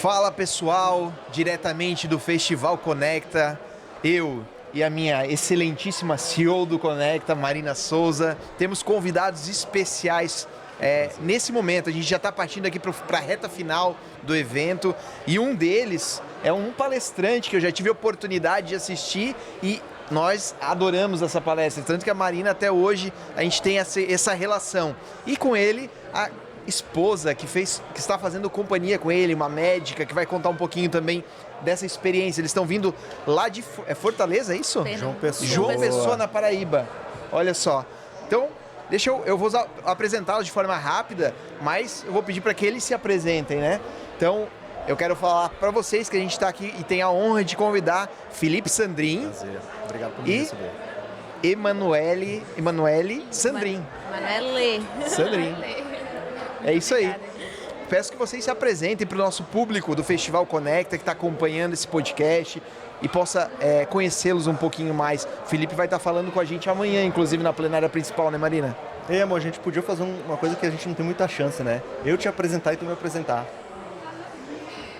Fala pessoal, diretamente do Festival Conecta, eu e a minha excelentíssima CEO do Conecta, Marina Souza, temos convidados especiais. Nesse momento, a gente já está partindo aqui para a reta final do evento e um deles é um palestrante que eu já tive a oportunidade de assistir e nós adoramos essa palestra, tanto que a Marina até hoje a gente tem essa relação. E com ele, a esposa que está fazendo companhia com ele, uma médica que vai contar um pouquingo também dessa experiência. Eles estão vindo lá de Fortaleza, é isso? João Pessoa. João Pessoa, na Paraíba. Olha só. Então, eu vou apresentá-los de forma rápida, mas eu vou pedir para que eles se apresentem, né? Então, eu quero falar para vocês que a gente está aqui e tem a honra de convidar Felipe Sandrin. Prazer. Obrigado por me receber. Emanuele Sandrin. Sandrin. É isso aí. Peço que vocês se apresentem para o nosso público do Festival Conecta, que está acompanhando esse podcast e possa conhecê-los um pouquinho mais. O Felipe vai estar falando com a gente amanhã, inclusive na plenária principal, né, Marina? Amor, a gente podia fazer uma coisa que a gente não tem muita chance, né? Eu te apresentar e tu me apresentar.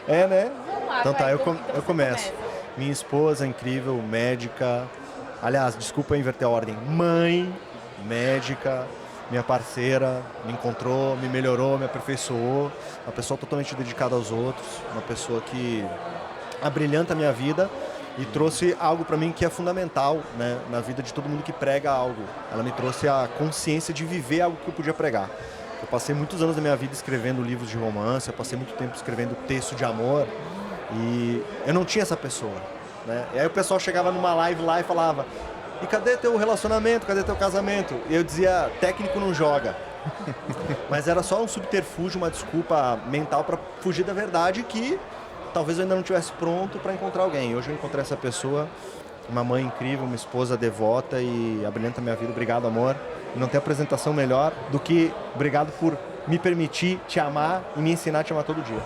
Né? Vamos lá, então tá, eu você começo. Minha esposa, incrível, médica. Aliás, desculpa inverter a ordem. Mãe, médica. Minha parceira me encontrou, me melhorou, me aperfeiçoou. Uma pessoa totalmente dedicada aos outros. Uma pessoa que abrilhanta a minha vida e trouxe algo para mim que é fundamental, né, na vida de todo mundo que prega algo. Ela me trouxe a consciência de viver algo que eu podia pregar. Eu passei muitos anos da minha vida escrevendo livros de romance, eu passei muito tempo escrevendo texto de amor e eu não tinha essa pessoa, né? E aí o pessoal chegava numa live lá e falava: e cadê teu relacionamento? Cadê teu casamento? E eu dizia: técnico não joga. Mas era só um subterfúgio, uma desculpa mental para fugir da verdade que talvez eu ainda não estivesse pronto para encontrar alguém. Hoje eu encontrei essa pessoa, uma mãe incrível, uma esposa devota e abrilhanta a minha vida. Obrigado, amor. E não tem apresentação melhor do que obrigado por me permitir te amar e me ensinar a te amar todo dia.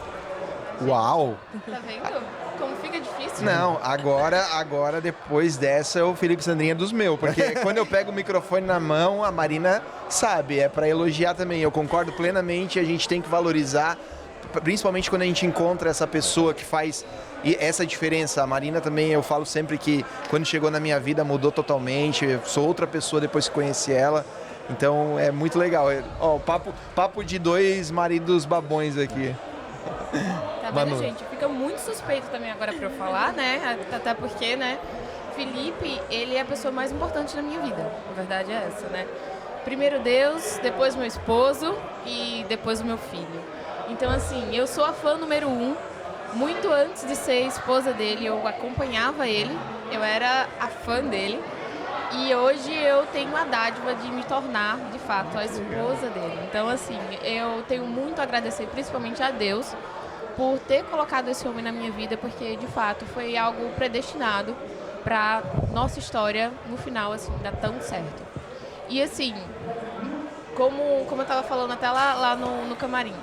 Uau! Tá vendo? Como fica difícil? Não, agora depois dessa o Felipe Sandrin é dos meus, porque quando eu pego o microfone na mão, a Marina sabe, é para elogiar também. Eu concordo plenamente, a gente tem que valorizar, principalmente quando a gente encontra essa pessoa que faz essa diferença. A Marina também, eu falo sempre que quando chegou na minha vida mudou totalmente, eu sou outra pessoa depois que conheci ela. Então é muito legal. Ó, papo de dois maridos babões aqui. Tá vendo, Manu. gente? Fica muito suspeito também agora pra eu falar, né? Até porque, né? Felipe, ele é a pessoa mais importante na minha vida. A verdade é essa, né? Primeiro Deus, depois meu esposo e depois o meu filho. Então, assim, eu sou a fã número 1. Muito antes de ser esposa dele, eu acompanhava ele. Eu era a fã dele. E hoje eu tenho a dádiva de me tornar, de fato, a esposa dele. Então, assim, eu tenho muito a agradecer, principalmente a Deus, por ter colocado esse homem na minha vida, porque, de fato, foi algo predestinado para nossa história, no final, assim, dar tão certo. E, assim, como eu estava falando até lá no camarim,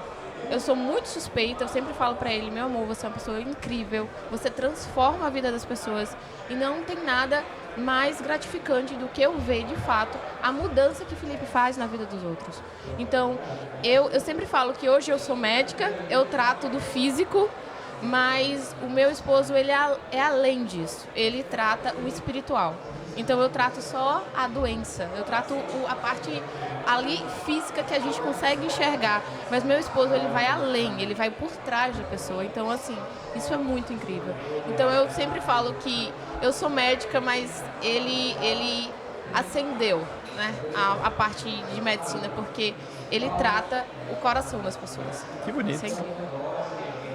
eu sou muito suspeita, eu sempre falo pra ele: meu amor, você é uma pessoa incrível, você transforma a vida das pessoas e não tem nada mais gratificante do que eu ver, de fato, a mudança que o Felipe faz na vida dos outros. Então, eu sempre falo que hoje eu sou médica, eu trato do físico, mas o meu esposo, ele é além disso, ele trata o espiritual. Então eu trato só a doença, eu trato a parte ali física que a gente consegue enxergar, mas meu esposo, ele vai além, ele vai por trás da pessoa. Então, assim, isso é muito incrível. Então eu sempre falo que eu sou médica, mas ele acendeu, né, a parte de medicina, porque ele trata o coração das pessoas. Que bonito. Isso é incrível.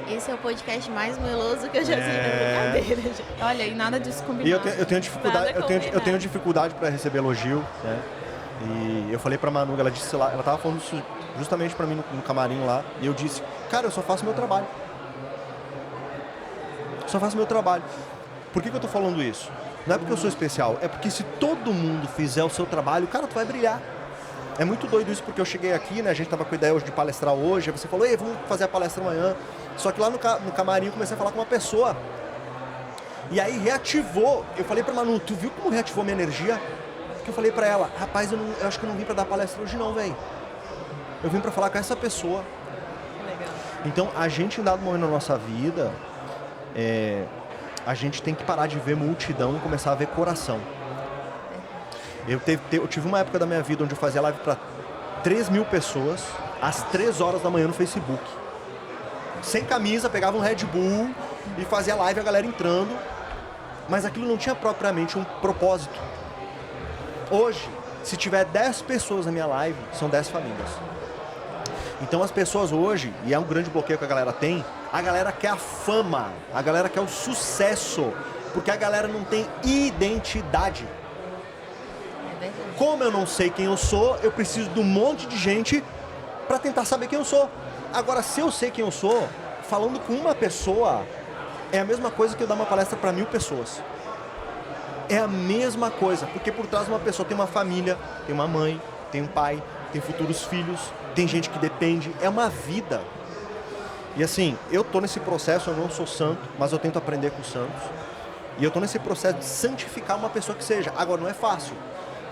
Esse é o podcast mais meloso que eu já vi na brincadeira, gente. Olha, e nada disso combinado. E eu tenho dificuldade, eu tenho dificuldade para receber elogio, né? E eu falei pra Manu, ela disse lá, ela tava falando isso justamente pra mim no camarim lá, e eu disse: cara, eu só faço meu trabalho. Só faço meu trabalho. Por que eu tô falando isso? Não é porque eu sou especial, é porque se todo mundo fizer o seu trabalho, cara, tu vai brilhar. É muito doido isso, porque eu cheguei aqui, né? A gente tava com a ideia hoje de palestrar hoje, aí você falou: ei, vamos fazer a palestra amanhã. Só que lá no camarim eu comecei a falar com uma pessoa. E aí reativou. Eu falei pra Manu: tu viu como reativou minha energia? Porque eu falei pra ela: rapaz, eu acho que eu não vim pra dar palestra hoje não, velho. Eu vim pra falar com essa pessoa. Legal. Então, a gente, em dado momento na nossa vida, a gente tem que parar de ver multidão e começar a ver coração. Eu tive uma época da minha vida onde eu fazia live para 3.000 pessoas, às 3 horas da manhã no Facebook. Sem camisa, pegava um Red Bull e fazia live, a galera entrando. Mas aquilo não tinha propriamente um propósito. Hoje, se tiver 10 pessoas na minha live, são 10 famílias. Então as pessoas hoje, e é um grande bloqueio que a galera tem, a galera quer a fama, a galera quer o sucesso, porque a galera não tem identidade. Como eu não sei quem eu sou, eu preciso de um monte de gente para tentar saber quem eu sou. Agora, se eu sei quem eu sou, falando com uma pessoa, é a mesma coisa que eu dar uma palestra para 1.000 pessoas. É a mesma coisa, porque por trás de uma pessoa tem uma família, tem uma mãe, tem um pai, tem futuros filhos, tem gente que depende, é uma vida. E assim, eu tô nesse processo, eu não sou santo, mas eu tento aprender com os santos. E eu tô nesse processo de santificar uma pessoa que seja. Agora, não é fácil,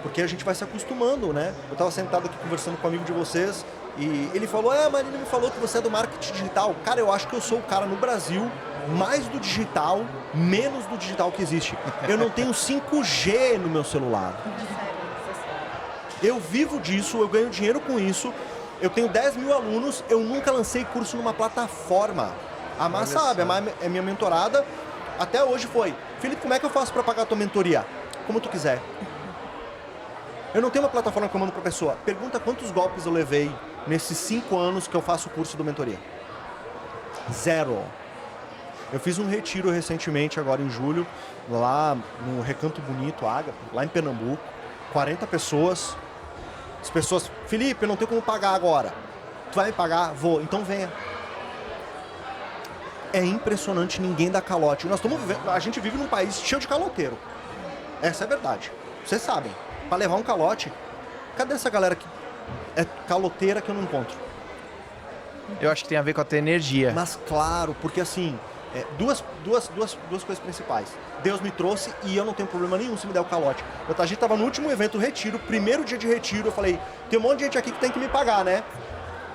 porque a gente vai se acostumando, né? Eu tava sentado aqui conversando com um amigo de vocês, e ele falou, Marina me falou que você é do marketing digital. Cara, eu acho que eu sou o cara no Brasil mais do digital, menos do digital que existe. Eu não tenho 5G no meu celular. Eu vivo disso, eu ganho dinheiro com isso. Eu tenho 10.000 alunos, eu nunca lancei curso numa plataforma. A Má sabe, a Má é minha mentorada. Até hoje foi, Felipe, como é que eu faço para pagar a tua mentoria? Como tu quiser. Eu não tenho uma plataforma que eu mando pra pessoa. Pergunta quantos golpes eu levei nesses 5 anos que eu faço o curso do mentoria. 0. Eu fiz um retiro recentemente, agora em julho, lá no Recanto Bonito, Ágape, lá em Pernambuco. 40 pessoas. As pessoas, Felipe, eu não tenho como pagar agora. Tu vai me pagar? Vou. Então venha. É impressionante, ninguém dá calote. A gente vive num país cheio de caloteiro. Essa é a verdade. Vocês sabem. Para levar um calote, cadê essa galera que é caloteira que eu não encontro? Eu acho que tem a ver com a tua energia. Mas claro, porque assim, duas coisas principais. Deus me trouxe e eu não tenho problema nenhum se me der o calote. A gente tava no último evento, retiro, primeiro dia de retiro, eu falei, tem um monte de gente aqui que tem que me pagar, né?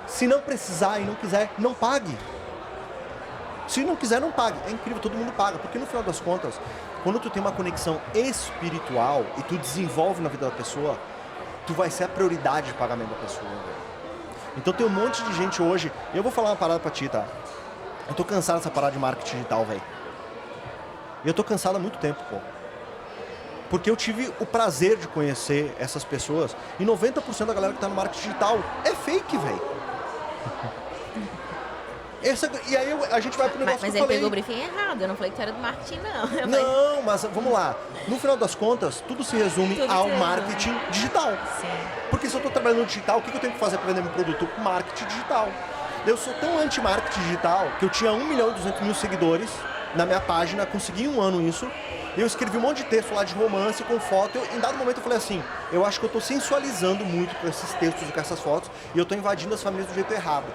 Se não precisar e não quiser, não pague. Se não quiser, não pague. É incrível, todo mundo paga, porque no final das contas, quando tu tem uma conexão espiritual e tu desenvolve na vida da pessoa, tu vai ser a prioridade de pagamento da pessoa. Então tem um monte de gente hoje, e eu vou falar uma parada pra ti, tá? Eu tô cansado dessa parada de marketing digital, velho. E eu tô cansado há muito tempo, pô. Porque eu tive o prazer de conhecer essas pessoas, e 90% da galera que tá no marketing digital é fake, velho. E aí a gente vai pro negócio mas que eu falei. Mas ele pegou o briefing errado, eu não falei que tu era do marketing, não. Não, mas vamos lá. No final das contas, tudo se resume ao marketing digital. Sim. Porque se eu tô trabalhando no digital, o que eu tenho que fazer para vender meu produto? Marketing digital. Eu sou tão anti-marketing digital que eu tinha 1.200.000 seguidores na minha página, consegui em um ano isso. Eu escrevi um monte de texto lá de romance, com foto. Em dado momento eu falei assim, eu acho que eu tô sensualizando muito com esses textos e com essas fotos e eu tô invadindo as famílias do jeito errado.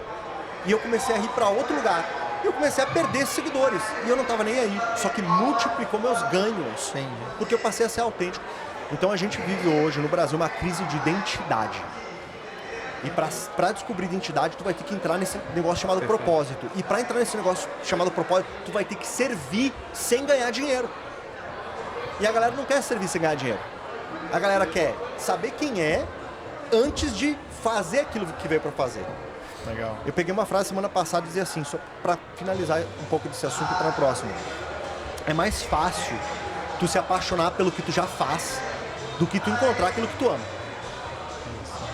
E eu comecei a ir para outro lugar. E eu comecei a perder seguidores. E eu não tava nem aí. Só que multiplicou meus ganhos. Sim. Porque eu passei a ser autêntico. Então a gente vive hoje no Brasil uma crise de identidade. E para descobrir identidade, tu vai ter que entrar nesse negócio chamado propósito. E para entrar nesse negócio chamado propósito, tu vai ter que servir sem ganhar dinheiro. E a galera não quer servir sem ganhar dinheiro. A galera quer saber quem é antes de fazer aquilo que veio para fazer. Legal. Eu peguei uma frase semana passada e dizia assim, só para finalizar um pouco desse assunto para o próximo. É mais fácil tu se apaixonar pelo que tu já faz do que tu encontrar aquilo que tu ama.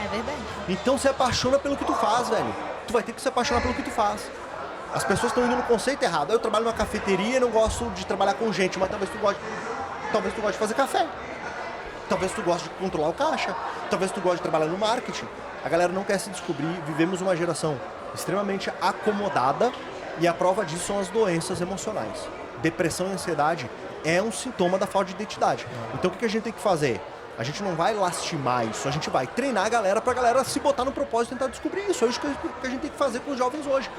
É verdade. Então se apaixona pelo que tu faz, velho. Tu vai ter que se apaixonar pelo que tu faz. As pessoas estão indo no conceito errado. Eu trabalho numa cafeteria e não gosto de trabalhar com gente, mas talvez tu goste de fazer café. Talvez tu goste de controlar o caixa. Talvez tu goste de trabalhar no marketing. A galera não quer se descobrir. Vivemos uma geração extremamente acomodada e a prova disso são as doenças emocionais. Depressão e ansiedade é um sintoma da falta de identidade. Então o que a gente tem que fazer? A gente não vai lastimar isso, a gente vai treinar a galera pra galera se botar no propósito e tentar descobrir isso. É isso que a gente tem que fazer com os jovens hoje.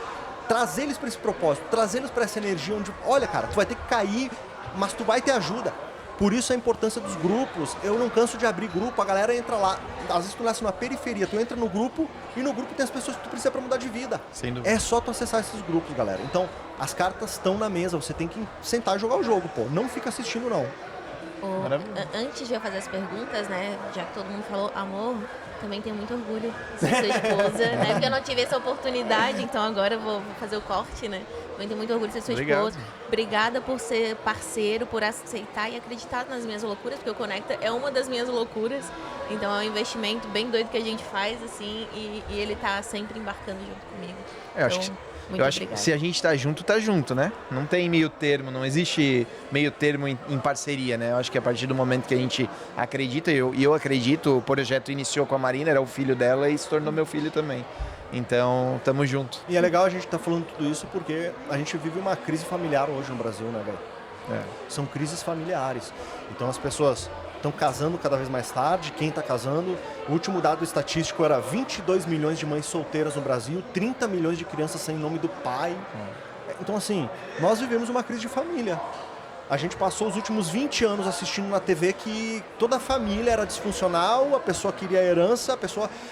Trazer eles pra esse propósito, trazer eles pra essa energia onde, olha cara, tu vai ter que cair, mas tu vai ter ajuda. Por isso a importância dos grupos. Eu não canso de abrir grupo, a galera entra lá. Às vezes tu nasce numa periferia, tu entra no grupo e no grupo tem as pessoas que tu precisa pra mudar de vida. Sem dúvida. É só tu acessar esses grupos, galera. Então, as cartas estão na mesa, você tem que sentar e jogar o jogo, pô. Não fica assistindo, não. Maravilhoso. Antes de eu fazer as perguntas, né, já que todo mundo falou amor, também tenho muito orgulho de ser sua esposa, né, porque eu não tive essa oportunidade, então agora eu vou fazer o corte, né. Também tenho muito orgulho de ser sua Obrigado. esposa. Obrigada por ser parceiro, por aceitar e acreditar nas minhas loucuras, porque o Conecta é uma das minhas loucuras, então é um investimento bem doido que a gente faz, assim, e ele tá sempre embarcando junto comigo. Eu acho Então, que muito Eu acho que obrigada. se a gente tá junto, né? Não tem meio termo, não existe meio termo em parceria, né? Eu acho que a partir do momento que a gente acredita, e eu acredito, o projeto iniciou com a Marina, era o filho dela e se tornou meu filho também. Então, tamo junto. E é legal a gente estar falando tudo isso porque a gente vive uma crise familiar hoje no Brasil, né, velho? São crises familiares. Então as pessoas estão casando cada vez mais tarde, quem está casando. O último dado estatístico era 22 milhões de mães solteiras no Brasil, 30 milhões de crianças sem nome do pai. Então, assim, nós vivemos uma crise de família. A gente passou os últimos 20 anos assistindo na TV que toda a família era disfuncional, a pessoa queria a herança,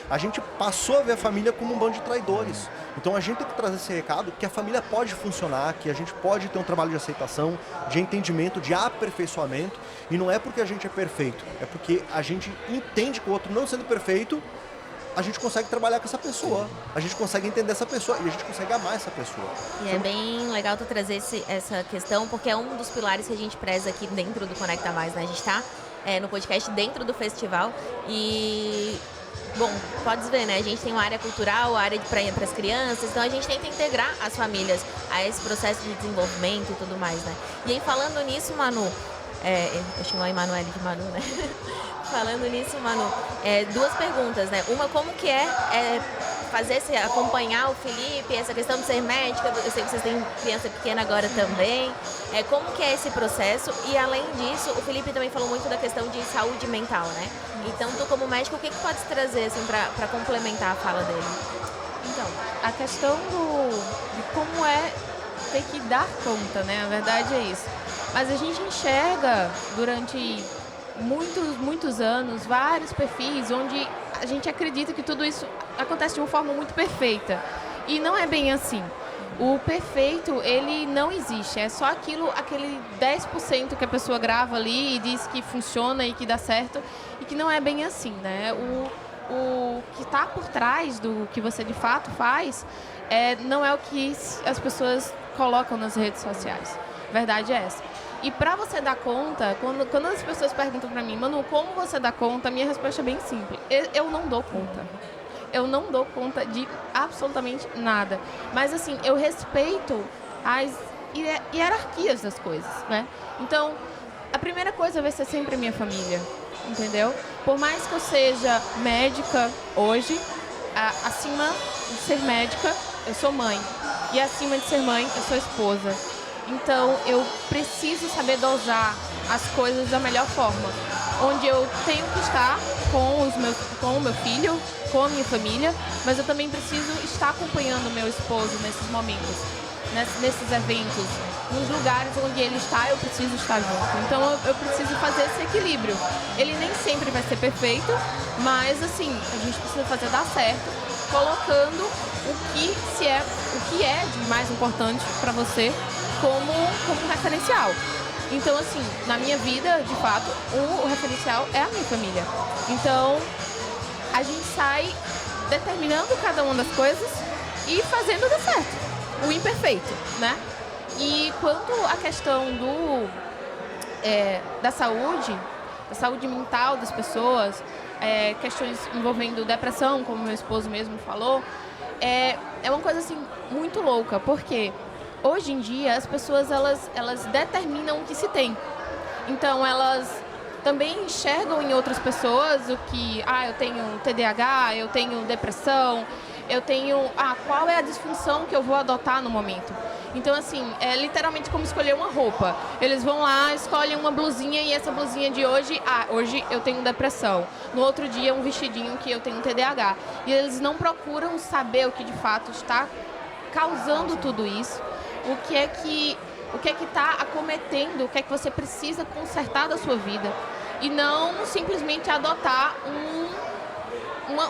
a gente passou a ver a família como um bando de traidores. Então a gente tem que trazer esse recado que a família pode funcionar, que a gente pode ter um trabalho de aceitação, de entendimento, de aperfeiçoamento. E não é porque a gente é perfeito, é porque a gente entende que o outro não sendo perfeito, a gente consegue trabalhar com essa pessoa, a gente consegue entender essa pessoa e a gente consegue amar essa pessoa. E é bem legal tu trazer essa questão, porque é um dos pilares que a gente preza aqui dentro do Conecta Mais, né? A gente está no podcast dentro do festival e, bom, podes ver, né? A gente tem uma área cultural, área para as crianças, então a gente tenta integrar as famílias a esse processo de desenvolvimento e tudo mais, né? E aí, falando nisso, Manu, eu chamo a Emanuele de Manu, né? Falando nisso, Manu, duas perguntas, né? Uma, como que acompanhar o Felipe, essa questão de ser médica, eu sei que vocês têm criança pequena agora também, como que é esse processo? E além disso, o Felipe também falou muito da questão de saúde mental, né? Então, tu como médico, o que pode trazer, assim, para complementar a fala dele? Então, a questão de como é ter que dar conta, né? A verdade é isso. Mas a gente enxerga durante muitos anos vários perfis onde a gente acredita que tudo isso acontece de uma forma muito perfeita. E não é bem assim. O perfeito, ele não existe. É só aquele 10% que a pessoa grava ali e diz que funciona e que dá certo. E que não é bem assim, né? O que está por trás do que você de fato faz não é o que as pessoas colocam nas redes sociais. A verdade é essa. E para você dar conta, quando as pessoas perguntam para mim, Manu, como você dá conta? A minha resposta é bem simples. Eu não dou conta. Eu não dou conta de absolutamente nada. Mas, assim, eu respeito as hierarquias das coisas, né? Então, a primeira coisa vai ser sempre a minha família, entendeu? Por mais que eu seja médica hoje, acima de ser médica, eu sou mãe. E acima de ser mãe, eu sou esposa. Então, eu preciso saber dosar as coisas da melhor forma. Onde eu tenho que estar com o meu filho, com a minha família, mas eu também preciso estar acompanhando o meu esposo nesses momentos, nesses eventos, nos lugares onde ele está, eu preciso estar junto. Então, eu preciso fazer esse equilíbrio. Ele nem sempre vai ser perfeito, mas, assim, a gente precisa fazer dar certo, colocando o que é de mais importante para você como referencial. Então, assim, na minha vida, de fato, o referencial é a minha família. Então, a gente sai determinando cada uma das coisas e fazendo dar certo. O imperfeito, né? E quanto à questão da saúde mental das pessoas, questões envolvendo depressão, como meu esposo mesmo falou, é uma coisa, assim, muito louca, porque hoje em dia, as pessoas, elas determinam o que se tem. Então, elas também enxergam em outras pessoas o que, eu tenho TDAH, eu tenho depressão, eu tenho, qual é a disfunção que eu vou adotar no momento. Então, assim, é literalmente como escolher uma roupa. Eles vão lá, escolhem uma blusinha e essa blusinha de hoje, hoje eu tenho depressão. No outro dia, um vestidinho que eu tenho TDAH. E eles não procuram saber o que de fato está causando tudo isso. O que é que o que é que está acometendo, o que é que você precisa consertar da sua vida. E não simplesmente adotar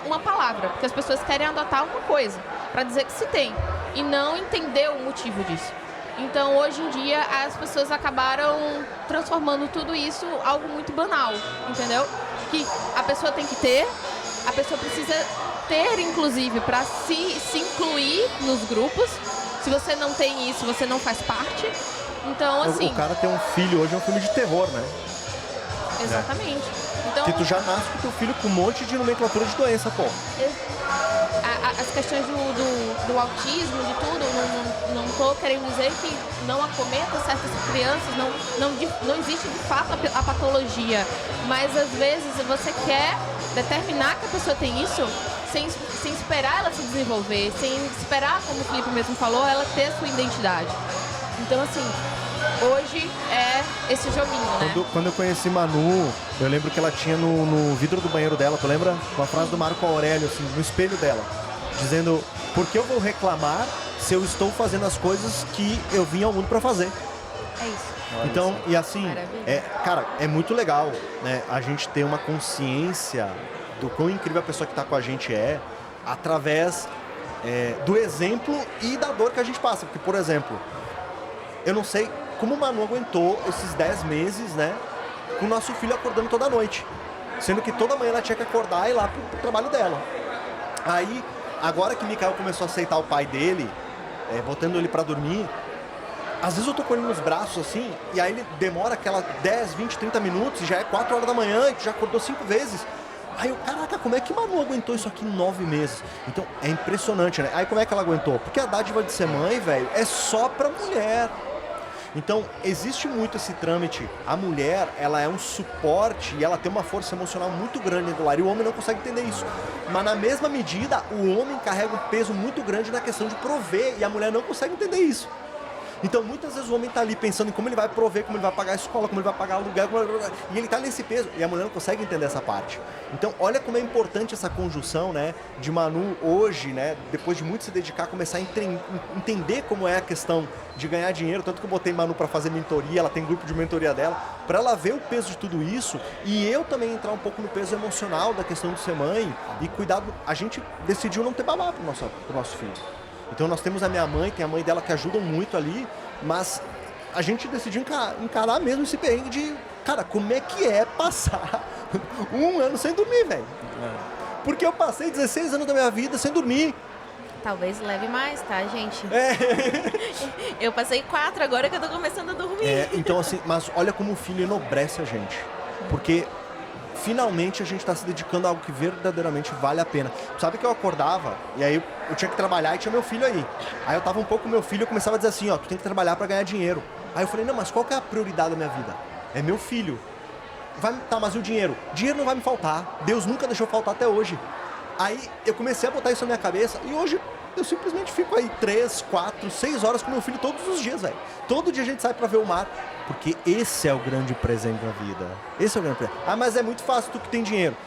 uma palavra, porque as pessoas querem adotar uma coisa para dizer que se tem e não entender o motivo disso. Então, hoje em dia, as pessoas acabaram transformando tudo isso em algo muito banal, entendeu? Que a pessoa tem que ter, a pessoa precisa ter, inclusive, para se incluir nos grupos. Se você não tem isso, você não faz parte. Então, assim... O cara ter um filho hoje é um filme de terror, né? Exatamente. Então, que tu já nasce com teu filho com um monte de nomenclatura de doença, pô. As questões do autismo, de tudo, não estou querendo dizer que não acometa certas crianças, não existe de fato a patologia, mas às vezes você quer determinar que a pessoa tem isso sem esperar ela se desenvolver, sem esperar, como o Felipe mesmo falou, ela ter a sua identidade. Então, assim, hoje é esse joguinho, né? Quando eu conheci Manu, eu lembro que ela tinha no vidro do banheiro dela, tu lembra? Uma frase do Marco Aurélio, assim, no espelho dela, dizendo: por que eu vou reclamar se eu estou fazendo as coisas que eu vim ao mundo para fazer? É isso. Então, e assim, Maravilha. cara, é muito legal, né? A gente ter uma consciência do quão incrível a pessoa que está com a gente é, através do exemplo e da dor que a gente passa. Porque, por exemplo, eu não sei como o Manu aguentou esses 10 meses, né? Com o nosso filho acordando toda noite. Sendo que toda manhã ela tinha que acordar e ir lá pro trabalho dela. Aí, agora que Mikael começou a aceitar o pai dele, botando ele pra dormir, às vezes eu tô com ele nos braços assim, e aí ele demora aquela 10, 20, 30 minutos, e já é 4 horas da manhã, e tu já acordou 5 vezes. Aí eu, caraca, como é que Manu aguentou isso aqui em 9 meses? Então, é impressionante, né? Aí como é que ela aguentou? Porque a dádiva de ser mãe, velho, é só pra mulher. Então, existe muito esse trâmite. A mulher, ela é um suporte e ela tem uma força emocional muito grande dentro do lar. E o homem não consegue entender isso. Mas, na mesma medida, o homem carrega um peso muito grande na questão de prover. E a mulher não consegue entender isso. Então, muitas vezes o homem está ali pensando em como ele vai prover, como ele vai pagar a escola, como ele vai pagar o aluguel, e ele está nesse peso, e a mulher não consegue entender essa parte. Então, olha como é importante essa conjunção, né, de Manu hoje, né, depois de muito se dedicar, começar a entender como é a questão de ganhar dinheiro, tanto que eu botei Manu para fazer mentoria, ela tem grupo de mentoria dela, para ela ver o peso de tudo isso, e eu também entrar um pouco no peso emocional da questão de ser mãe, e cuidar, a gente decidiu não ter babá pro nosso filho. Então nós temos a minha mãe, tem a mãe dela que ajudam muito ali, mas a gente decidiu encarar mesmo esse perrengue de, cara, como é que é passar um ano sem dormir, velho? Porque eu passei 16 anos da minha vida sem dormir. Talvez leve mais, tá, gente? Eu passei 4 agora que eu tô começando a dormir. Então assim, mas olha como o filho enobrece a gente. Porque finalmente a gente está se dedicando a algo que verdadeiramente vale a pena. Sabe que eu acordava, e aí eu tinha que trabalhar e tinha meu filho aí. Aí eu tava um pouco com meu filho e eu começava a dizer assim, ó, tu tem que trabalhar para ganhar dinheiro. Aí eu falei, não, mas qual que é a prioridade da minha vida? É meu filho. Tá, mas e o dinheiro? Dinheiro não vai me faltar. Deus nunca deixou faltar até hoje. Aí eu comecei a botar isso na minha cabeça e hoje eu simplesmente fico aí 3, 4, 6 horas com meu filho todos os dias, velho. Todo dia a gente sai pra ver o mar, porque esse é o grande presente da vida. Esse é o grande presente. Ah, mas é muito fácil, tu que tem dinheiro.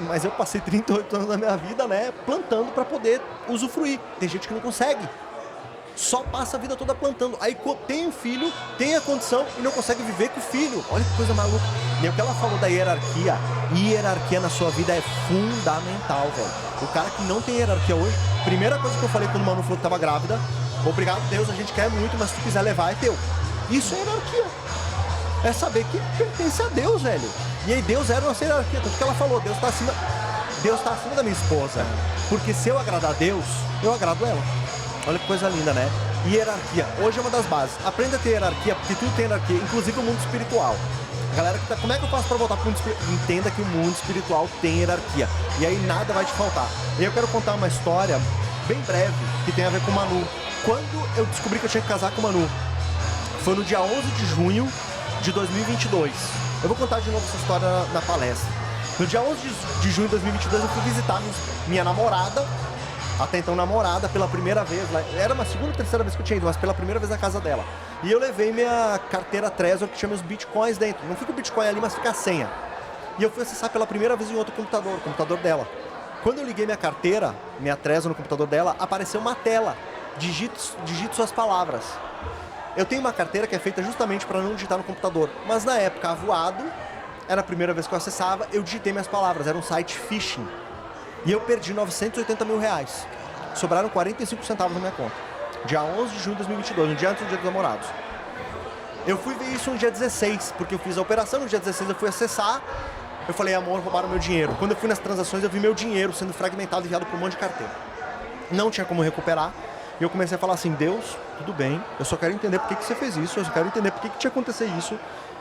Mas eu passei 38 anos da minha vida, né, plantando pra poder usufruir. Tem gente que não consegue. Só passa a vida toda plantando. Aí tem um filho, tem a condição e não consegue viver com o filho. Olha que coisa maluca. E o que ela falou da hierarquia. Hierarquia na sua vida é fundamental, velho. O cara que não tem hierarquia hoje, primeira coisa que eu falei quando o Manu falou que tava grávida, obrigado Deus, a gente quer muito, mas se tu quiser levar é teu. Isso é hierarquia. É saber que pertence a Deus, velho. E aí Deus era nossa hierarquia. Tanto que ela falou, Deus tá acima da minha esposa. Porque se eu agradar a Deus, eu agrado ela. Olha que coisa linda, né? Hierarquia. Hoje é uma das bases. Aprenda a ter hierarquia, porque tudo tem hierarquia, inclusive o mundo espiritual. A galera que tá, como é que eu faço pra voltar pro mundo espiritual? Entenda que o mundo espiritual tem hierarquia. E aí nada vai te faltar. E eu quero contar uma história bem breve, que tem a ver com o Manu. Quando eu descobri que eu tinha que casar com o Manu, foi no dia 11 de junho de 2022. Eu vou contar de novo essa história na palestra. No dia 11 de junho de 2022, eu fui visitar minha namorada, até então namorada, pela primeira vez. Era uma segunda ou terceira vez que eu tinha ido, mas pela primeira vez na casa dela. E eu levei minha carteira Trezor, que tinha meus bitcoins dentro. Não fica o bitcoin ali, mas fica a senha. E eu fui acessar pela primeira vez em outro computador, o computador dela. Quando eu liguei minha carteira, minha Trezor no computador dela, apareceu uma tela. Digite suas palavras. Eu tenho uma carteira que é feita justamente para não digitar no computador. Mas na época, Avoado, era a primeira vez que eu acessava, eu digitei minhas palavras. Era um site phishing. E eu perdi 980 mil reais. Sobraram 45 centavos na minha conta. Dia 11 de junho de 2022, no dia antes do Dia dos Namorados. Eu fui ver isso no dia 16, porque eu fiz a operação. No dia 16 eu fui acessar. Eu falei, amor, roubaram meu dinheiro. Quando eu fui nas transações, eu vi meu dinheiro sendo fragmentado e enviado para um monte de carteira. Não tinha como recuperar. E eu comecei a falar assim, Deus, tudo bem, eu só quero entender por que você fez isso, eu só quero entender por que tinha acontecido isso.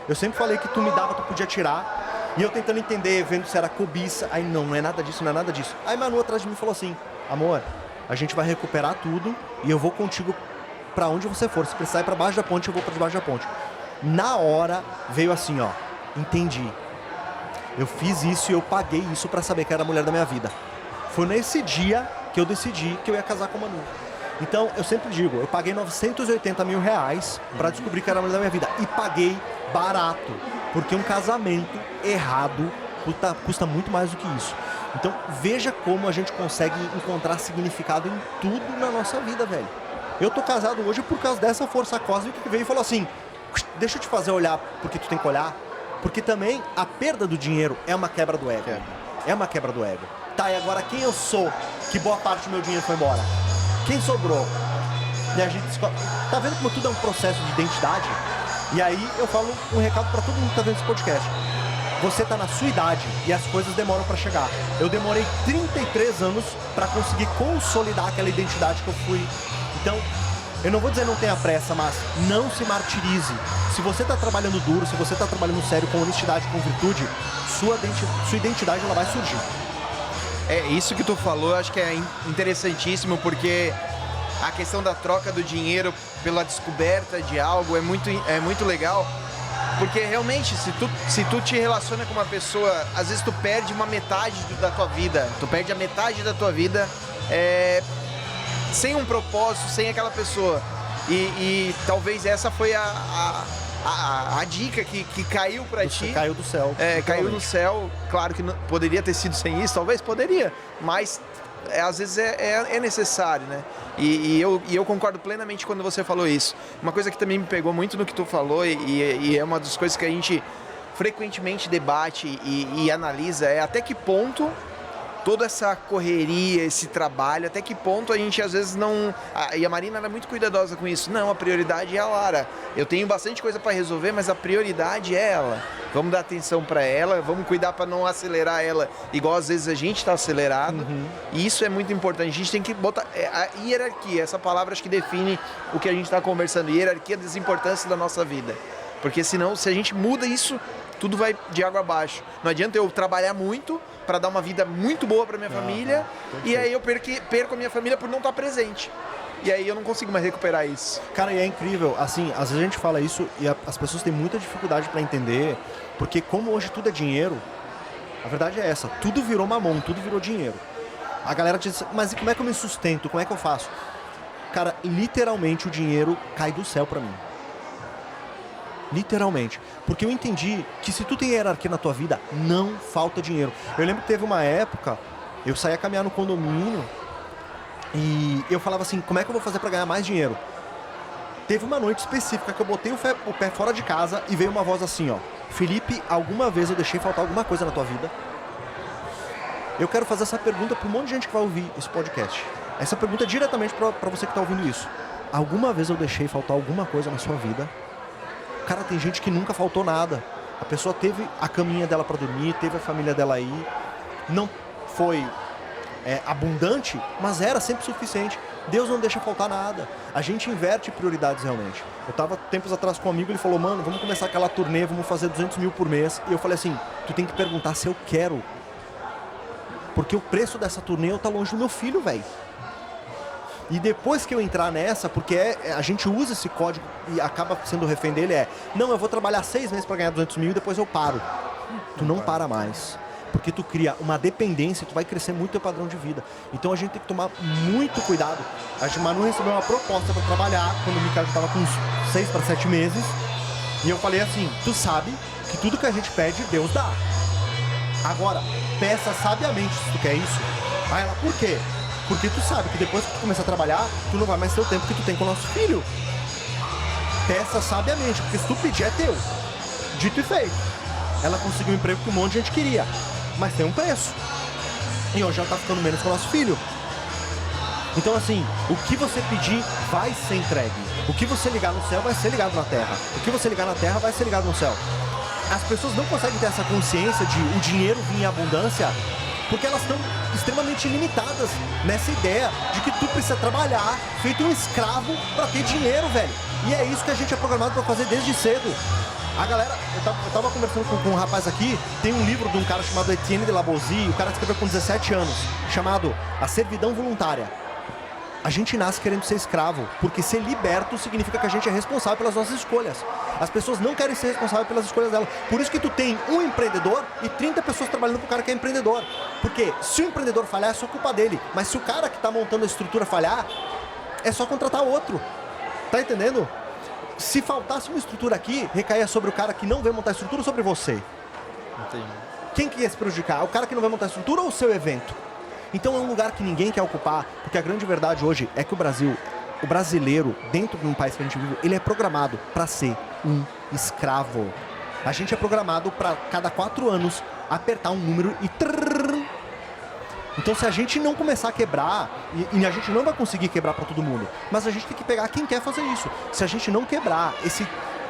Eu sempre falei que tu me dava, tu podia tirar. E eu tentando entender, vendo se era cobiça. Aí não é nada disso, não é nada disso. Aí Manu atrás de mim falou assim, amor, a gente vai recuperar tudo e eu vou contigo pra onde você for. Se precisar ir pra baixo da ponte, eu vou pra debaixo da ponte. Na hora, veio assim, ó, entendi. Eu fiz isso e eu paguei isso pra saber que era a mulher da minha vida. Foi nesse dia que eu decidi que eu ia casar com a Manu. Então, eu sempre digo, eu paguei 980 mil reais pra descobrir que era a mulher da minha vida. E paguei barato, porque um casamento errado custa muito mais do que isso. Então, veja como a gente consegue encontrar significado em tudo na nossa vida, velho. Eu tô casado hoje por causa dessa força cósmica que veio e falou assim, deixa eu te fazer olhar porque tu tem que olhar, porque também a perda do dinheiro é uma quebra do ego. É uma quebra do ego. Tá, e agora quem eu sou que boa parte do meu dinheiro foi embora? Quem sobrou? E a gente tá vendo como tudo é um processo de identidade? E aí eu falo um recado pra todo mundo que tá vendo esse podcast. Você tá na sua idade e as coisas demoram pra chegar. Eu demorei 33 anos pra conseguir consolidar aquela identidade que eu fui. Então, eu não vou dizer não tenha pressa, mas não se martirize. Se você tá trabalhando duro, se você tá trabalhando sério, com honestidade, com virtude, sua identidade ela vai surgir. É, isso que tu falou, eu acho que é interessantíssimo, porque a questão da troca do dinheiro pela descoberta de algo é muito legal, porque realmente, se tu te relaciona com uma pessoa, às vezes tu perde uma metade da tua vida, tu perde a metade da tua vida sem um propósito, sem aquela pessoa. E talvez essa foi a dica que caiu pra ti. Caiu do céu. Caiu do céu. Claro que não, poderia ter sido sem isso, talvez poderia, mas às vezes é necessário, né? E eu concordo plenamente quando você falou isso. Uma coisa que também me pegou muito no que tu falou e é uma das coisas que a gente frequentemente debate e analisa é até que ponto toda essa correria, esse trabalho, até que ponto a gente às vezes não... E a Marina era muito cuidadosa com isso. Não, a prioridade é a Lara. Eu tenho bastante coisa para resolver, mas a prioridade é ela. Vamos dar atenção para ela, vamos cuidar para não acelerar ela, igual às vezes a gente está acelerado. E isso é muito importante. A gente tem que botar... A hierarquia, essa palavra acho que define o que a gente está conversando. Hierarquia das importâncias da nossa vida. Porque senão, se a gente muda isso, tudo vai de água abaixo. Não adianta eu trabalhar muito para dar uma vida muito boa para minha família e aí eu perco a minha família por não estar presente. E aí eu não consigo mais recuperar isso. Cara, e é incrível, assim, às vezes a gente fala isso e as pessoas têm muita dificuldade para entender, porque como hoje tudo é dinheiro, a verdade é essa, tudo virou mamão, tudo virou dinheiro. A galera diz, mas como é que eu me sustento, como é que eu faço? Cara, literalmente o dinheiro cai do céu para mim. Literalmente. Porque eu entendi que se tu tem hierarquia na tua vida, não falta dinheiro. Eu lembro que teve uma época, eu saía caminhar no condomínio e eu falava assim, como é que eu vou fazer pra ganhar mais dinheiro? Teve uma noite específica que eu botei o pé fora de casa e veio uma voz assim, ó. Felipe, alguma vez eu deixei faltar alguma coisa na tua vida? Eu quero fazer essa pergunta pra um monte de gente que vai ouvir esse podcast. Essa pergunta é diretamente pra você que tá ouvindo isso. Alguma vez eu deixei faltar alguma coisa na sua vida? Cara, tem gente que nunca faltou nada. A pessoa teve a caminha dela para dormir, teve a família dela aí. Não foi abundante, mas era sempre suficiente. Deus não deixa faltar nada. A gente inverte prioridades realmente. Eu tava tempos atrás com um amigo, ele falou, mano, vamos começar aquela turnê, vamos fazer 200 mil por mês. E eu falei assim, tu tem que perguntar se eu quero. Porque o preço dessa turnê tá longe do meu filho, velho. E depois que eu entrar nessa, porque a gente usa esse código e acaba sendo refém dele, não, eu vou trabalhar 6 meses para ganhar 200 mil e depois eu paro. Tu não para mais. Porque tu cria uma dependência, tu vai crescer muito teu padrão de vida. Então a gente tem que tomar muito cuidado. A Manu recebeu uma proposta para trabalhar quando o Micael estava com uns 6 para 7 meses. E eu falei assim, tu sabe que tudo que a gente pede, Deus dá. Agora, peça sabiamente se tu quer isso. Aí ela, por quê? Porque tu sabe que depois que tu começar a trabalhar, tu não vai mais ter o tempo que tu tem com o nosso filho. Peça sabiamente, porque se tu pedir é teu. Dito e feito. Ela conseguiu um emprego que um monte de gente queria, mas tem um preço. E hoje ela tá ficando menos com o nosso filho. Então assim, o que você pedir vai ser entregue. O que você ligar no céu vai ser ligado na terra. O que você ligar na terra vai ser ligado no céu. As pessoas não conseguem ter essa consciência de o dinheiro vir em abundância, porque elas estão extremamente limitadas nessa ideia de que tu precisa trabalhar feito um escravo para ter dinheiro, velho. E é isso que a gente é programado para fazer desde cedo. A galera, eu tava conversando com um rapaz aqui, tem um livro de um cara chamado Etienne de Labozy, o cara escreveu com 17 anos, chamado A Servidão Voluntária. A gente nasce querendo ser escravo, porque ser liberto significa que a gente é responsável pelas nossas escolhas. As pessoas não querem ser responsáveis pelas escolhas delas. Por isso que tu tem um empreendedor e 30 pessoas trabalhando pro cara que é empreendedor. Porque se o empreendedor falhar, é só culpa dele. Mas se o cara que tá montando a estrutura falhar, é só contratar outro. Tá entendendo? Se faltasse uma estrutura aqui, recaía sobre o cara que não veio montar a estrutura ou sobre você? Entendi. Quem que ia se prejudicar? O cara que não vai montar a estrutura ou o seu evento? Então é um lugar que ninguém quer ocupar, porque a grande verdade hoje é que o brasileiro, dentro de um país que a gente vive, ele é programado para ser um escravo. A gente é programado para, cada 4 anos, apertar um número e... Então se a gente não começar a quebrar, e a gente não vai conseguir quebrar para todo mundo, mas a gente tem que pegar quem quer fazer isso. Se a gente não quebrar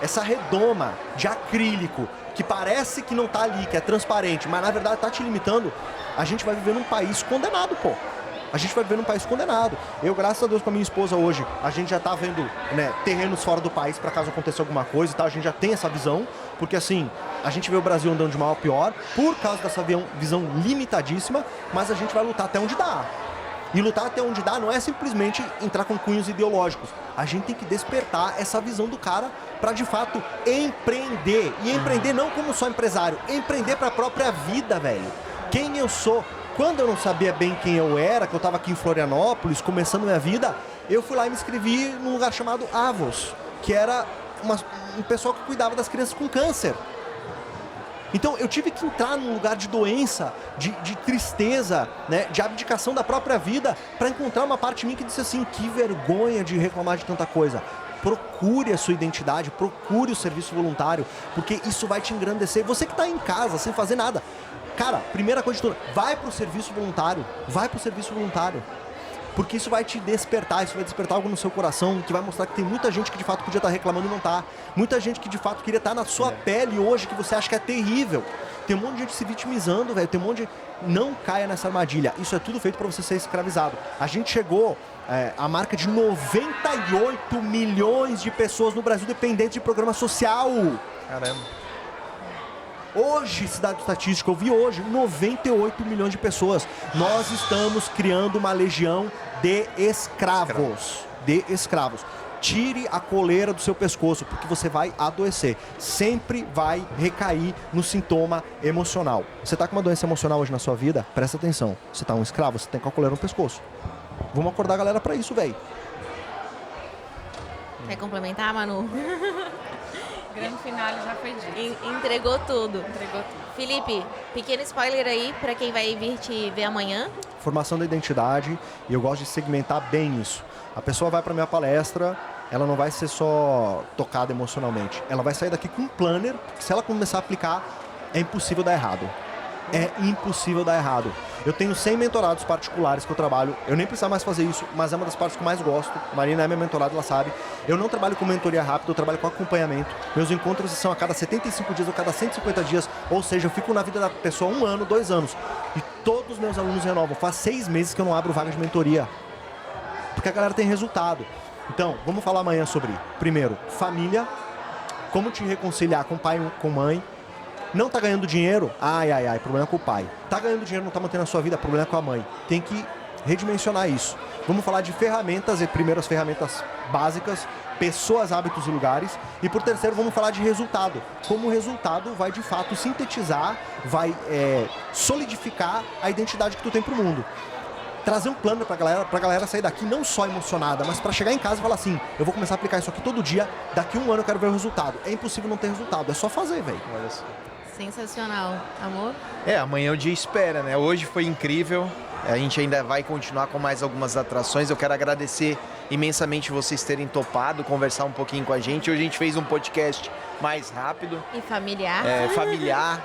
essa redoma de acrílico, que parece que não tá ali, que é transparente, mas na verdade tá te limitando, a gente vai viver num país condenado, pô. A gente vai viver num país condenado. Eu, graças a Deus, com a minha esposa hoje, a gente já tá vendo, né, terrenos fora do país para caso aconteça alguma coisa e tal. A gente já tem essa visão, porque assim, a gente vê o Brasil andando de mal a pior por causa dessa visão limitadíssima, mas a gente vai lutar até onde dá. E lutar até onde dá não é simplesmente entrar com cunhos ideológicos. A gente tem que despertar essa visão do cara para de fato empreender. E empreender não como só empresário, empreender para a própria vida, velho. Quem eu sou. Quando eu não sabia bem quem eu era, que eu estava aqui em Florianópolis, começando minha vida, eu fui lá e me inscrevi num lugar chamado Avos, que era um pessoal que cuidava das crianças com câncer. Então eu tive que entrar num lugar de doença, de tristeza, né, de abdicação da própria vida, para encontrar uma parte de mim que disse assim, que vergonha de reclamar de tanta coisa. Procure a sua identidade, procure o serviço voluntário, porque isso vai te engrandecer. Você que está em casa, sem fazer nada, cara, primeira coisa de tudo, vai pro serviço voluntário, porque isso vai te despertar, isso vai despertar algo no seu coração, que vai mostrar que tem muita gente que de fato podia estar reclamando e não tá, muita gente que de fato queria estar na sua pele hoje, que você acha que é terrível, tem um monte de gente se vitimizando, velho, tem um monte de... Não caia nessa armadilha, isso é tudo feito para você ser escravizado. A gente chegou à marca de 98 milhões de pessoas no Brasil dependentes de programa social. Caramba. Hoje, cidade estatística, eu vi hoje, 98 milhões de pessoas. Nós estamos criando uma legião de escravos. Tire a coleira do seu pescoço, porque você vai adoecer. Sempre vai recair no sintoma emocional. Você tá com uma doença emocional hoje na sua vida? Presta atenção. Você tá um escravo, você tem com a coleira no pescoço. Vamos acordar a galera pra isso, velho. Quer complementar, Manu? Grande finale já foi dito. Entregou tudo. Entregou tudo. Felipe, pequeno spoiler aí pra quem vai vir te ver amanhã. Formação da identidade, e eu gosto de segmentar bem isso. A pessoa vai pra minha palestra, ela não vai ser só tocada emocionalmente. Ela vai sair daqui com um planner, que se ela começar a aplicar, é impossível dar errado. É impossível dar errado. Eu tenho 100 mentorados particulares que eu trabalho. Eu nem precisava mais fazer isso, mas é uma das partes que eu mais gosto. Marina é minha mentorada, ela sabe. Eu não trabalho com mentoria rápida, eu trabalho com acompanhamento. Meus encontros são a cada 75 dias ou cada 150 dias. Ou seja, eu fico na vida da pessoa 1 ano, 2 anos. E todos os meus alunos renovam. Faz 6 meses que eu não abro vaga de mentoria. Porque a galera tem resultado. Então, vamos falar amanhã sobre, primeiro, família. Como te reconciliar com pai e com mãe. Não tá ganhando dinheiro? Ai, problema com o pai. Tá ganhando dinheiro, não tá mantendo a sua vida? Problema com a mãe. Tem que redimensionar isso. Vamos falar de ferramentas, e primeiras ferramentas básicas, pessoas, hábitos e lugares. E por terceiro, vamos falar de resultado. Como o resultado vai, de fato, sintetizar, vai solidificar a identidade que tu tem pro mundo. Trazer um plano pra galera sair daqui não só emocionada, mas pra chegar em casa e falar assim, eu vou começar a aplicar isso aqui todo dia, daqui 1 ano eu quero ver o resultado. É impossível não ter resultado, é só fazer, velho. Olha só. Sensacional. Amor? Amanhã é o dia espera, né? Hoje foi incrível. A gente ainda vai continuar com mais algumas atrações. Eu quero agradecer imensamente vocês terem topado conversar um pouquinho com a gente. Hoje a gente fez um podcast mais rápido. E familiar. Familiar.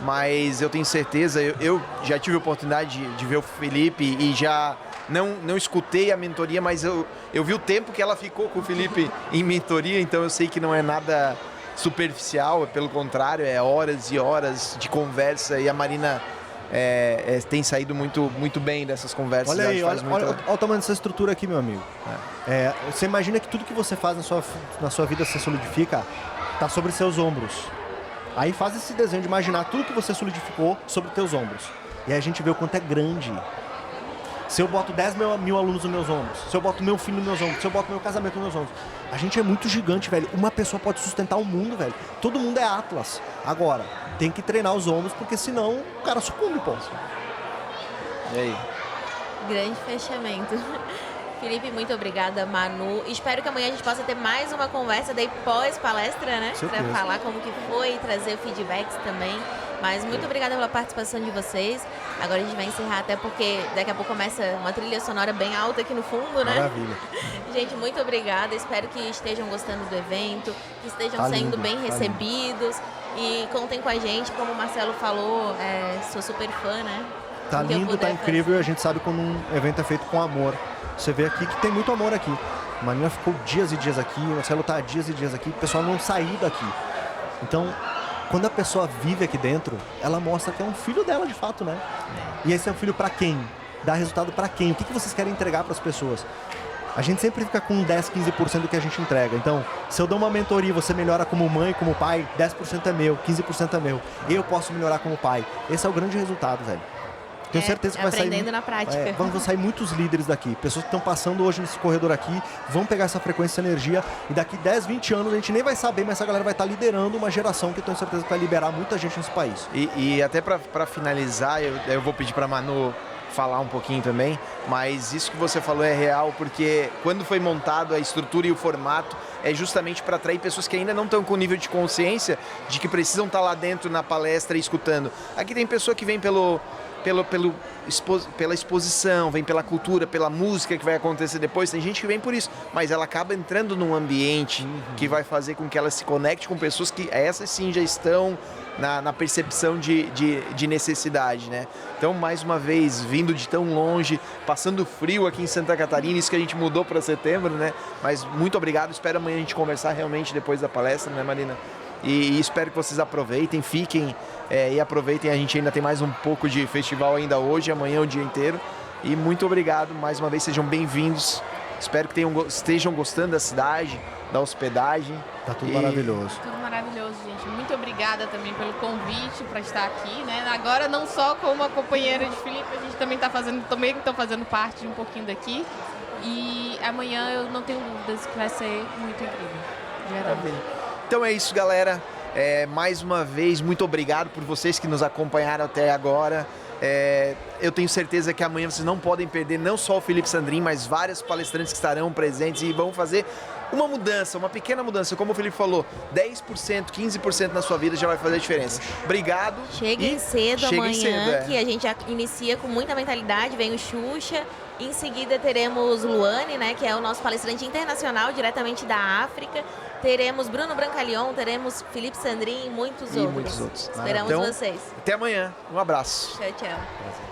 Mas eu tenho certeza, eu já tive a oportunidade de ver o Felipe e já não escutei a mentoria, mas eu vi o tempo que ela ficou com o Felipe em mentoria, então eu sei que não é nada superficial, pelo contrário, é horas e horas de conversa e a Marina tem saído muito bem dessas conversas. Olha aí, olha o tamanho dessa estrutura aqui, meu amigo. Você imagina que tudo que você faz na sua vida se solidifica, tá sobre seus ombros. Aí faz esse desenho de imaginar tudo que você solidificou sobre teus ombros. E aí a gente vê o quanto é grande. Se eu boto 10 mil alunos nos meus ombros, se eu boto meu filho nos meus ombros, se eu boto meu casamento nos meus ombros, a gente é muito gigante, velho. Uma pessoa pode sustentar o mundo, velho. Todo mundo é Atlas. Agora, tem que treinar os ombros, porque senão o cara sucumbe, pô. E aí? Grande fechamento. Felipe, muito obrigada, Manu. Espero que amanhã a gente possa ter mais uma conversa daí pós-palestra, né? Para falar como que foi e trazer feedbacks também. Mas muito obrigada pela participação de vocês. Agora a gente vai encerrar até porque daqui a pouco começa uma trilha sonora bem alta aqui no fundo, né? Maravilha. Gente, muito obrigada. Espero que estejam gostando do evento, que estejam sendo bem recebidos. E contem com a gente, como o Marcelo falou, sou super fã, né? Tá lindo, tá incrível e a gente sabe quando um evento é feito com amor. Você vê aqui que tem muito amor aqui. A Marina ficou dias e dias aqui, o Marcelo tá dias e dias aqui, o pessoal não saiu daqui. Então, quando a pessoa vive aqui dentro, ela mostra que é um filho dela de fato, né? E esse é um filho para quem? Dá resultado para quem? O que vocês querem entregar para as pessoas? A gente sempre fica com 10, 15% do que a gente entrega. Então, se eu dou uma mentoria e você melhora como mãe, como pai, 10% é meu, 15% é meu. Eu posso melhorar como pai. Esse é o grande resultado, velho. Tenho certeza que vai sair. Aprendendo na prática. Vão sair muitos líderes daqui. Pessoas que estão passando hoje nesse corredor aqui, vão pegar essa frequência, essa energia, e daqui 10, 20 anos a gente nem vai saber, mas essa galera vai estar liderando uma geração que eu tenho certeza que vai liberar muita gente nesse país. E até para finalizar, eu vou pedir para Manu falar um pouquinho também, mas isso que você falou é real, porque quando foi montado a estrutura e o formato, é justamente para atrair pessoas que ainda não estão com o nível de consciência de que precisam estar lá dentro na palestra e escutando. Aqui tem pessoa que vem pela exposição, vem pela cultura, pela música que vai acontecer depois, tem gente que vem por isso, mas ela acaba entrando num ambiente que vai fazer com que ela se conecte com pessoas que essas sim já estão na percepção de necessidade, né? Então, mais uma vez, vindo de tão longe, passando frio aqui em Santa Catarina, isso que a gente mudou para setembro, né? Mas muito obrigado, espero amanhã a gente conversar realmente depois da palestra, né, Marina? E espero que vocês aproveitem, fiquem e aproveitem. A gente ainda tem mais um pouco de festival ainda hoje, amanhã o dia inteiro. E muito obrigado, mais uma vez, sejam bem-vindos. Espero que estejam gostando da cidade, da hospedagem. Tá tudo maravilhoso. Tudo maravilhoso, gente. Muito obrigada também pelo convite para estar aqui, né? Agora não só como a companheira de Felipe, a gente também estou fazendo parte de um pouquinho daqui. E amanhã eu não tenho dúvidas que vai ser muito incrível. De verdade. Então é isso, galera. Mais uma vez, muito obrigado por vocês que nos acompanharam até agora. Eu tenho certeza que amanhã vocês não podem perder não só o Felipe Sandrin, mas vários palestrantes que estarão presentes e vão fazer uma mudança, uma pequena mudança. Como o Felipe falou, 10%, 15% na sua vida já vai fazer a diferença. Obrigado. Cheguem cedo amanhã, que a gente já inicia com muita mentalidade. Vem o Xuxa. Em seguida teremos Luane, né, que é o nosso palestrante internacional, diretamente da África. Teremos Bruno Brancalion, teremos Felipe Sandrin e muitos outros. Muitos outros. Esperamos então, vocês. Até amanhã. Um abraço. Tchau, tchau.